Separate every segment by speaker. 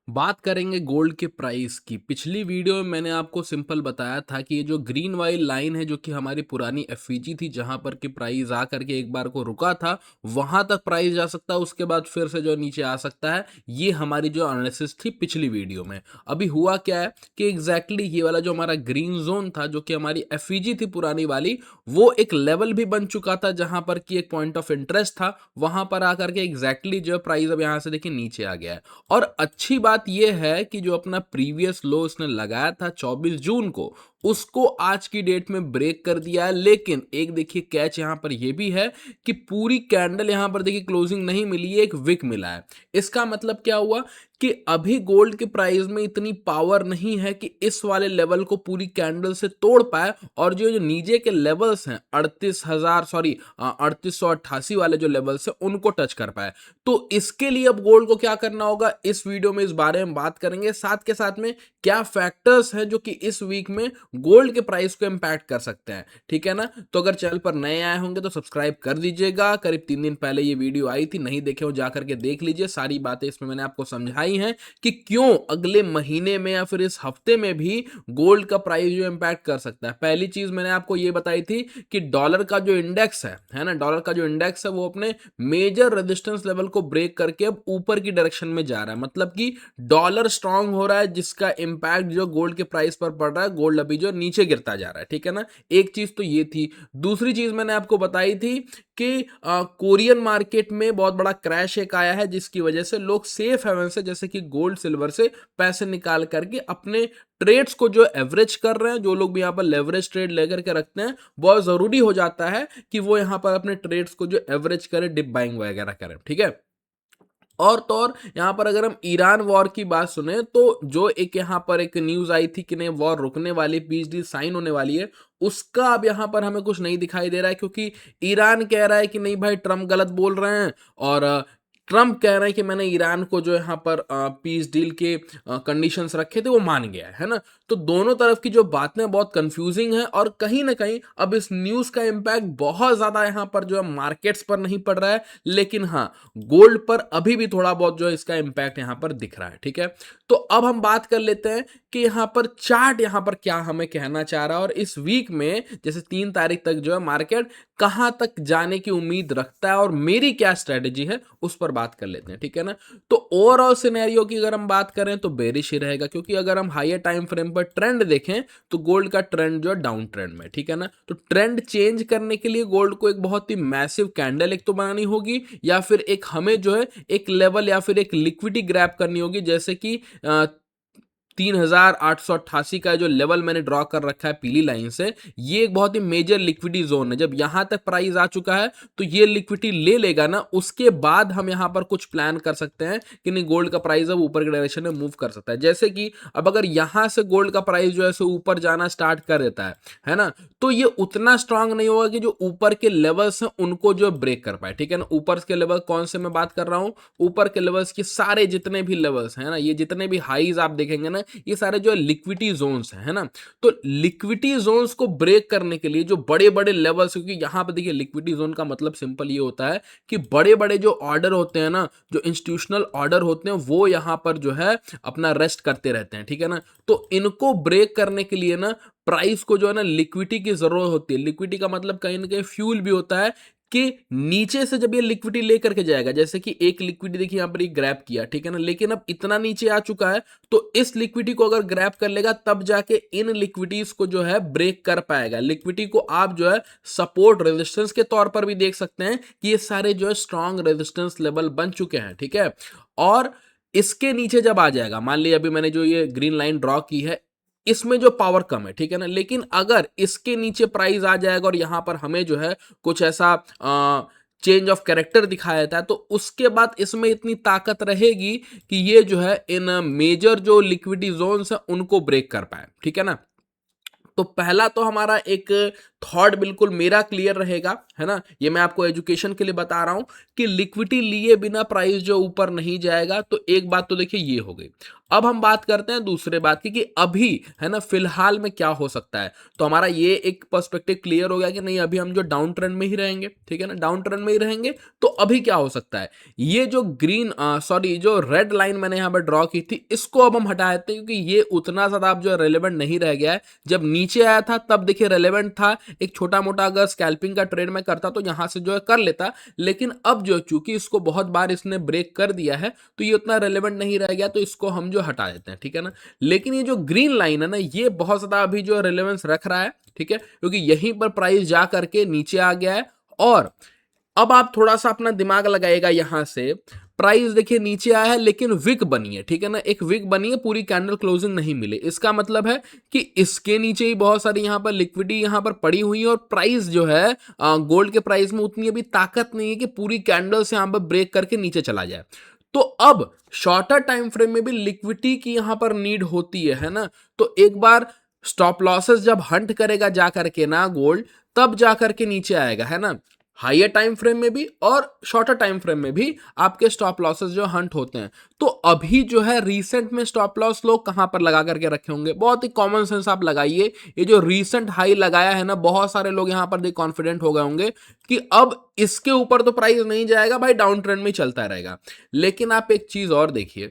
Speaker 1: बात करेंगे गोल्ड के प्राइस की। पिछली वीडियो में मैंने आपको सिंपल बताया था कि ये जो ग्रीन वाली लाइन है जो कि हमारी पुरानी एफवीजी थी, जहां पर कि प्राइस आ करके एक बार को रुका था, वहां तक प्राइस जा सकता है, उसके बाद फिर से जो नीचे आ सकता है। ये हमारी जो एनालिसिस थी पिछली वीडियो में। अभी हुआ क्या है कि एग्जैक्टली ये वाला जो हमारा ग्रीन जोन था, जो कि हमारी एफवीजी थी पुरानी वाली, वो एक लेवल भी बन चुका था जहां पर कि एक पॉइंट ऑफ इंटरेस्ट था। वहां पर आकर के एग्जैक्टली जो प्राइस अब यहां से देखिए नीचे आ गया है। और अच्छी बात यह है कि जो अपना प्रीवियस लो उसने लगाया था 24 जून को, उसको आज की डेट में ब्रेक कर दिया है। लेकिन एक देखिए कैच यहां पर यह भी है कि पूरी कैंडल यहां पर देखिए क्लोजिंग नहीं मिली है, एक विक मिला है। इसका मतलब क्या हुआ कि अभी गोल्ड के प्राइस में इतनी पावर नहीं है कि इस वाले लेवल को पूरी कैंडल से तोड़ पाए, और जो जो नीचे के लेवल्स हैं 3888 वाले जो लेवल्स हैं उनको टच कर पाए। तो इसके लिए अब गोल्ड को क्या करना होगा, इस वीडियो में इस बारे में बात करेंगे। साथ के साथ में क्या फैक्टर्स हैं जो कि इस वीक में गोल्ड के प्राइस को इंपैक्ट कर सकते हैं, ठीक है ना। तो अगर चैनल पर नए आए होंगे तो सब्सक्राइब कर दीजिएगा। करीब 3 दिन पहले ये वीडियो आई थी, नहीं देखे हो जाकर के देख लीजिए। सारी बातें इसमें मैंने आपको समझाई हैं कि क्यों अगले महीने में या फिर इस हफ्ते में भी गोल्ड का प्राइस जो इंपैक्ट कर सकता है। पहली चीज मैंने आपको ये बताई थी कि डॉलर का जो इंडेक्स है ना, डॉलर का जो इंडेक्स है वो अपने मेजर रेजिस्टेंस लेवल को ब्रेक करके अब ऊपर की डायरेक्शन में जा रहा है। मतलब कि डॉलर स्ट्रांग हो रहा है, जिसका इंपैक्ट जो गोल्ड के प्राइस पर पड़ रहा है। गोल्ड अभी जो नीचे गिरता जा रहा है, ठीक है ना। एक चीज तो ये थी। दूसरी चीज मैंने आपको बताई थी कि कोरियन मार्केट में बहुत बड़ा क्रैश एक आया है, जिसकी वजह से लोग सेफ हेवन से जैसे कि गोल्ड सिल्वर से पैसे निकाल करके अपने ट्रेड्स को जो एवरेज कर रहे हैं। जो लोग भी यहाँ पर लेवरेज ट्रेड लेकर के रखते हैं, बहुत जरूरी हो जाता है कि वो यहाँ पर अपने ट्रेड्स को जो एवरेज करें, डिप बाइंग वगैरह करें, ठीक है। और तो और यहाँ पर अगर हम ईरान वॉर की बात सुने तो जो एक यहाँ पर एक न्यूज आई थी कि नहीं वॉर रुकने वाली, पीस डील साइन होने वाली है, उसका अब यहाँ पर हमें कुछ नहीं दिखाई दे रहा है। क्योंकि ईरान कह रहा है कि नहीं भाई ट्रम्प गलत बोल रहे हैं, और ट्रम्प कह रहे हैं कि मैंने ईरान को जो यहाँ पर पीस डील के कंडीशंस रखे थे वो मान गया है ना। तो दोनों तरफ की जो बातें बहुत कंफ्यूजिंग है, और कहीं ना कहीं अब इस न्यूज का इंपैक्ट बहुत ज्यादा यहाँ पर जो है मार्केट्स पर नहीं पड़ रहा है, लेकिन हाँ गोल्ड पर अभी भी थोड़ा बहुत जो है इसका इंपैक्ट यहां पर दिख रहा है, ठीक है। तो अब हम बात कर लेते हैं कि यहां पर चार्ट यहां पर क्या हमें कहना चाह रहा है, और इस वीक में जैसे 3 तारीख तक जो है मार्केट कहां तक जाने की उम्मीद रखता है, और मेरी क्या स्ट्रेटेजी है उस पर बात कर लेते हैं, ठीक है ना। तो ओवरऑल सिनेरियो की अगर हम बात करें तो बेरिश ही रहेगा, क्योंकि अगर हम हायर टाइम फ्रेम पर ट्रेंड देखें तो गोल्ड का ट्रेंड जो है डाउन ट्रेंड में, ठीक है ना। तो ट्रेंड चेंज करने के लिए गोल्ड को एक बहुत ही मैसिव कैंडल एक तो बनानी होगी, या फिर एक हमें जो है एक लेवल या फिर एक लिक्विडिटी ग्रैब करनी होगी। जैसे कि 3888 का जो लेवल मैंने ड्रॉ कर रखा है पीली लाइन से, ये एक बहुत ही मेजर लिक्विडिटी जोन है। जब यहां तक प्राइस आ चुका है तो ये लिक्विडिटी ले लेगा ना, उसके बाद हम यहां पर कुछ प्लान कर सकते हैं कि नहीं गोल्ड का प्राइस अब ऊपर की डायरेक्शन में मूव कर सकता है। जैसे कि अब अगर यहां से गोल्ड का प्राइस जो है सो ऊपर जाना स्टार्ट कर देता है ना, तो ये उतना स्ट्रांग नहीं होगा कि जो ऊपर के लेवल्स हैं उनको जो ब्रेक कर पाए, ठीक है ना। ऊपर के लेवल कौन से मैं बात कर रहा हूं, ऊपर के लेवल्स के सारे जितने भी लेवल्स हैं ना, ये जितने भी हाईज आप देखेंगे ना, ये सारे जो लिक्विडिटी जोन्स हैं, है ना। तो लिक्विडिटी जोन्स को ब्रेक करने के लिए जो बड़े बड़े लेवल्स, क्योंकि यहां पर देखिए लिक्विडिटी जोन का मतलब सिंपल ये होता है कि बड़े बड़े जो ऑर्डर होते हैं ना, जो इंस्टीट्यूशनल ऑर्डर होते हैं, वो यहां पर जो है अपना रेस्ट करते रहते हैं, ठीक है ना। तो इनको ब्रेक करने के लिए ना प्राइस को जो है ना लिक्विडिटी की जरूरत होती है। लिक्विडिटी का मतलब कहीं ना कहीं फ्यूल भी होता है कि नीचे से जब ये लिक्विडिटी लेकर के जाएगा, जैसे कि एक लिक्विडिटी देखिए यहां पर ग्रैब किया, ठीक है ना, लेकिन अब इतना नीचे आ चुका है, तो इस लिक्विडिटी को अगर ग्रैब कर लेगा तब जाके इन लिक्विडिटीज को जो है ब्रेक कर पाएगा। लिक्विडिटी को आप जो है सपोर्ट रेजिस्टेंस के तौर पर भी देख सकते हैं कि ये सारे जो है स्ट्रॉन्ग रेजिस्टेंस लेवल बन चुके हैं, ठीक है। और इसके नीचे जब आ जाएगा, मान लिया अभी मैंने जो ये ग्रीन लाइन ड्रॉ की है, इसमें जो पावर कम है, ठीक है ना, लेकिन अगर इसके नीचे प्राइस आ जाएगा और यहां पर हमें जो है कुछ ऐसा चेंज ऑफ कैरेक्टर दिखाया जाता है, तो उसके बाद इसमें इतनी ताकत रहेगी कि ये जो है इन मेजर जो लिक्विडिटी जोन्स है उनको ब्रेक कर पाए, ठीक है ना। तो पहला तो हमारा एक थॉट बिल्कुल मेरा क्लियर रहेगा, है ना, ये मैं आपको एजुकेशन के लिए बता रहा हूं कि लिक्विडिटी लिए बिना प्राइस जो ऊपर नहीं जाएगा। तो एक बात तो देखिए ये हो गई। अब हम बात करते हैं दूसरे बात की कि अभी, है ना, फिलहाल में क्या हो सकता है। तो हमारा ये एक पर्सपेक्टिव क्लियर हो गया कि नहीं, अभी हम जो डाउन ट्रेंड में ही रहेंगे, ठीक है ना, डाउन ट्रेंड में ही रहेंगे। तो अभी क्या हो सकता है, ये जो जो रेड लाइन मैंने यहां पर ड्रॉ की थी, इसको अब हम हटा देते हैं, क्योंकि ये उतना ज्यादा अब जो रेलेवेंट नहीं रह गया है। जब नीचे आया था तब देखिए रेलेवेंट था, एक छोटा मोटा अगर स्कैल्पिंग का ट्रेड में करता तो यहां से जो है कर लेता। लेकिन अब जो चूंकि इसको बहुत बार इसने ब्रेक कर दिया है, तो ये उतना रेलेवेंट नहीं रह गया, तो इसको हम जो हटा देते हैं, ठीक है ना। लेकिन ये जो ग्रीन लाइन है ना, ये बहुत ज्यादा अभी जो रेलेवेंस रख रहा है, ठीक है, क्योंकि यहीं पर प्राइस जा करके नीचे आ गया है। और अब आप थोड़ा सा अपना दिमाग लगाइएगा, यहां से प्राइस देखिए नीचे आया है लेकिन विक बनी है, ठीक है ना, एक विक बनी है, पूरी कैंडल क्लोजिंग नहीं मिले। इसका मतलब है कि इसके नीचे ही बहुत सारी यहां पर लिक्विडिटी यहां पर पड़ी हुई है, और प्राइस जो है गोल्ड के प्राइस में उतनी अभी ताकत नहीं है कि पूरी कैंडल से यहां पर ब्रेक करके नीचे चला जाए। तो अब शॉर्टर टाइम फ्रेम में भी लिक्विडिटी की यहां पर नीड होती है ना। तो एक बार स्टॉप लॉसेस जब हंट करेगा जा करके ना गोल्ड, तब जा करके नीचे आएगा, है ना। हाइयर टाइम फ्रेम में भी और शॉर्टर टाइम फ्रेम में भी आपके स्टॉप लॉसेस जो हंट होते हैं। तो अभी जो है रीसेंट में स्टॉप लॉस लोग कहां पर लगा करके रखे होंगे, बहुत ही कॉमन सेंस आप लगाइए। ये जो रीसेंट हाई लगाया है ना, बहुत सारे लोग यहां पर देख कॉन्फिडेंट हो गए होंगे कि अब इसके ऊपर तो प्राइस नहीं जाएगा भाई, डाउन ट्रेंड में चलता रहेगा। लेकिन आप एक चीज और देखिए,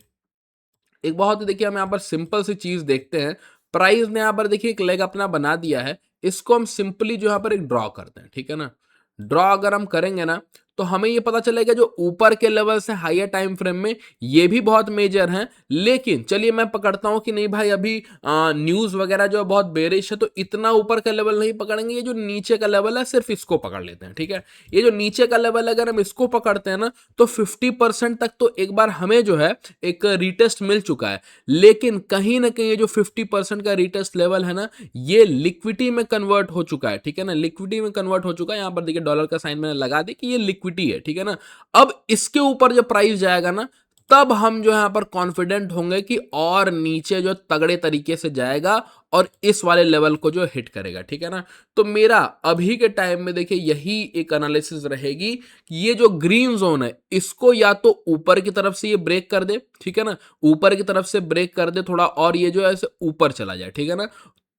Speaker 1: एक बहुत ही देखिए हम यहाँ पर सिंपल सी चीज देखते हैं। प्राइस ने यहाँ पर देखिए एक लेग अपना बना दिया है, इसको हम सिंपली जो यहाँ पर एक ड्रॉ करते हैं, ठीक है ना। ड्रॉ अगर हम करेंगे ना, तो हमें ये पता चलेगा जो ऊपर के लेवल से हायर टाइम फ्रेम में ये भी बहुत मेजर हैं। लेकिन चलिए मैं पकड़ता हूं कि नहीं भाई, अभी न्यूज वगैरह जो बहुत बेरिश है, तो इतना ऊपर का लेवल नहीं पकड़ेंगे, ये जो नीचे का लेवल है सिर्फ इसको पकड़ लेते हैं, ठीक है। ये जो नीचे का लेवल है, अगर हम इसको पकड़ते हैं ना, तो 50% तक तो एक बार हमें जो है एक रिटेस्ट मिल चुका है। लेकिन कहीं ना कहीं ये जो 50% का रिटेस्ट लेवल है ना, ये लिक्विडिटी में कन्वर्ट हो चुका है, ठीक है ना, लिक्विडिटी में कन्वर्ट हो चुका है। यहां पर देखिए डॉलर का साइन मैंने लगा दी कि ये लिक्विडिटी है, ठीक है ना। अब इसके ऊपर जब प्राइस जाएगा ना, तब हम जो यहां पर कॉन्फिडेंट होंगे कि और नीचे जो तगड़े तरीके से जाएगा और इस वाले लेवल को जो हिट करेगा, ठीक है ना। तो मेरा अभी के टाइम में देखिए यही एक एनालिसिस रहेगी कि ये जो ग्रीन जोन है, इसको या तो ऊपर की तरफ से ये ब्रेक कर दे, ठीक है ना, ऊपर की तरफ से ब्रेक कर दे थोड़ा, और ये जो है ऐसे ऊपर चला जाए, ठीक है ना।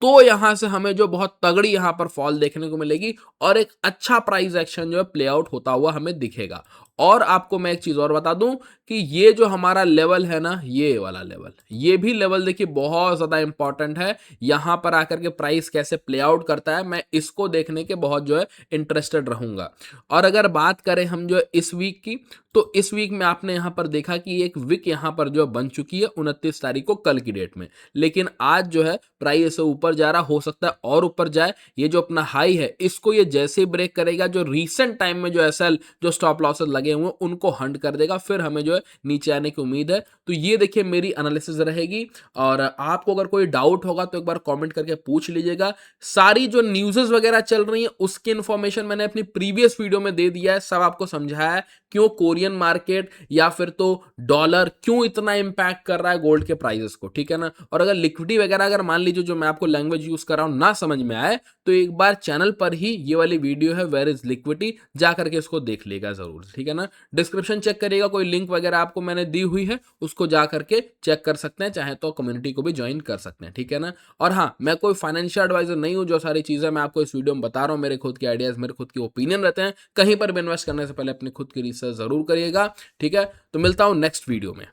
Speaker 1: तो यहां से हमें जो बहुत तगड़ी यहां पर फॉल देखने को मिलेगी, और एक अच्छा प्राइस एक्शन जो है प्ले आउट होता हुआ हमें दिखेगा। और आपको मैं एक चीज और बता दूं कि ये जो हमारा लेवल है ना, ये वाला लेवल, ये भी लेवल देखिए बहुत ज्यादा इंपॉर्टेंट है। यहां पर आकर के प्राइस कैसे प्ले आउट करता है, मैं इसको देखने के बहुत जो है इंटरेस्टेड रहूंगा। और अगर बात करें हम जो इस वीक की, तो इस वीक में आपने यहां पर देखा कि एक विक यहां पर जो बन चुकी है 29 तारीख को, कल की डेट में। लेकिन आज जो है प्राइस से ऊपर जा रहा, हो सकता है और ऊपर जाए। ये जो अपना हाई है, इसको ये जैसे ही ब्रेक करेगा, जो रीसेंट टाइम में जो एसएल जो स्टॉप लॉसेस लगे हुए उनको हंट कर देगा, फिर हमें जो है नीचे आने की उम्मीद है। तो ये देखिए मेरी एनालिसिस रहेगी। और आपको अगर कोई डाउट होगा तो एक बार कमेंट करके पूछ लीजिएगा। सारी जो न्यूज़ेस वगैरह चल रही है उसकी इंफॉर्मेशन मैंने अपनी प्रीवियस वीडियो में दे दिया है, सब आपको समझाया है क्यों कोरियन मार्केट या फिर तो डॉलर क्यों इतना इंपैक्ट कर रहा है गोल्ड के प्राइसेस को, ठीक है ना। और अगर लिक्विडिटी वगैरह अगर मान लीजिए जो मैं आपको लैंग्वेज यूज कर रहा हूं ना समझ में आए, तो एक बार चैनल पर ही ये वाली वीडियो है वेयर इज लिक्विडिटी, जा करके इसको देख लेगा जरूर, ठीक है ना। डिस्क्रिप्शन चेक करिएगा, कोई लिंक वगैरह आपको मैंने दी हुई है, उसको जा करके चेक कर सकते हैं, चाहे तो कम्युनिटी को भी ज्वाइन कर सकते हैं, ठीक है ना। और हाँ, मैं कोई फाइनेंशियल एडवाइजर नहीं हूं, जो सारी चीजें मैं आपको इस वीडियो में बता रहा हूं मेरे खुद के आइडियाज, मेरे खुद के ओपिनियन रहते हैं। कहीं पर भी इन्वेस्ट करने से पहले अपनी खुद की रिसर्च जरूर करिएगा, ठीक है। तो मिलता हूं नेक्स्ट वीडियो में।